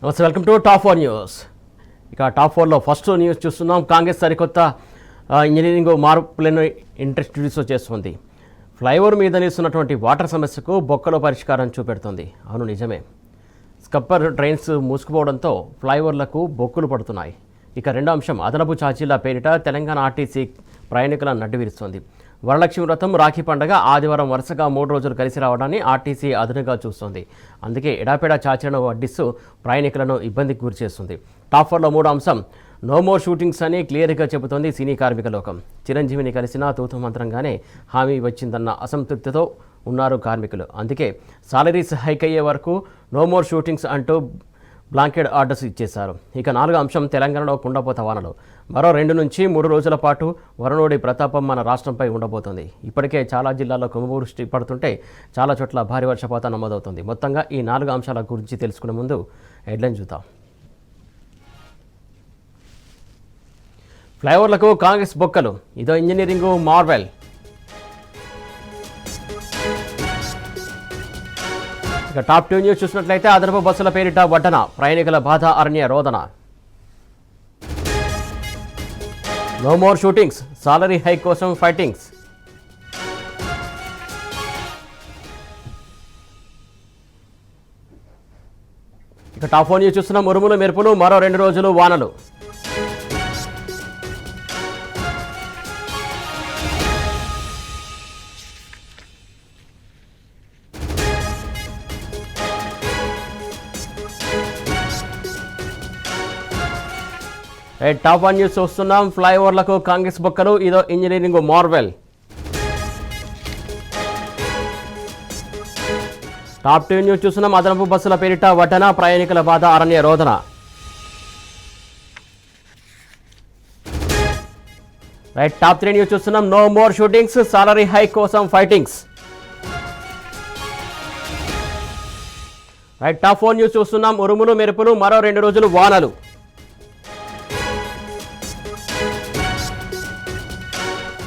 నమస్తే, welcome to top 4 news. ఇక top 4లో first news చూస్తున్నాం. కాంగ్రెస్ సరికొత్త ఇంజనీరింగ్ మార్పులను ఇంట్రడ్యూస్ చేస్తుంది. ఫ్లైఓవర్ మీద నిలుస్తున్నటువంటి వాటర్ సమస్యకు బొక్కలో పరిష్కారం చూపెడుతుంది. అవును, నిజమే. స్కప్పర్ ట్రైన్స్ మూసుకుపోవడంతో ఫ్లైఓవర్లకు బొక్కులు పడుతున్నాయి. ఇక రెండో అంశం, అదనపు ఛార్జీల పేరిట తెలంగాణ ఆర్టీసీ ప్రయాణికులను నడ్డివిరుస్తోంది. వరలక్ష్మి వ్రతం, రాఖీ పండుగ ఆదివారం వరుసగా 3 రోజులు కలిసి రావడాన్ని ఆర్టీసీ అదునుగా చూస్తోంది. అందుకే ఎడాపెడా ఛార్జీలను వడ్డిస్తూ ప్రయాణికులను ఇబ్బందికి గురిచేస్తుంది. టాప్ 4లో మూడో అంశం, నో మోర్ షూటింగ్స్ అని క్లియర్గా చెబుతోంది సినీ కార్మిక లోకం. చిరంజీవిని కలిసినా తూతు మంత్రంగానే హామీ వచ్చిందన్న అసంతృప్తితో ఉన్నారు కార్మికులు. అందుకే సాలరీస్ హైక్ అయ్యే వరకు నో మోర్ షూటింగ్స్ అంటూ బ్లాంకెట్ ఆర్డర్స్ ఇచ్చేశారు. ఇక నాలుగో అంశం, తెలంగాణలో కుండపోత వానలు. మరో 2 నుంచి 3 రోజుల పాటు వరుణుడి ప్రతాపం మన రాష్ట్రంపై ఉండబోతోంది. ఇప్పటికే చాలా జిల్లాల్లో కుంభవృష్టి పడుతుంటే చాలా చోట్ల భారీ వర్షపాతం నమోదవుతుంది. మొత్తంగా ఈ 4 అంశాల గురించి తెలుసుకునే ముందు హెడ్లైన్ చూద్దాం. ఫ్లైఓవర్లకు కాంగ్రెస్ బొక్కలు, ఇదో ఇంజనీరింగ్ మార్వెల్. ఇక టాప్ 2 న్యూస్ చూసినట్లయితే, అదనపు బస్సుల పేరిట వడ్డన, ప్రయాణికుల బాధ అరణ్య రోదన. No more shootings, salary hike కోసం ఫైటింగ్స్. ఇక టాప్ 4 న్యూస్ చూస్తున్నాం. ఉరుములు మెరుపులు, మరో 2 రోజులు వానలు. టాప్ 1 న్యూస్ చూస్తున్నాం. ఫ్లైఓవర్లకు కాంగ్రెస్ బొక్కలు, ఇదో ఇంజనీరింగ్ మార్వెల్. టాప్ 2 న్యూస్ చూస్తున్నాం. అదనపు బస్సుల పేరిట వడ్డన, ప్రయాణికుల బాధ అరణ్య రోదన. టాప్ 3 న్యూస్ చూస్తున్నాం. No more shootings, salary hike కోసం ఫైటింగ్స్. టాప్ 4 న్యూస్ చూస్తున్నాం. ఉరుములు మెరుపులు, మరో 2 రోజులు వానలు.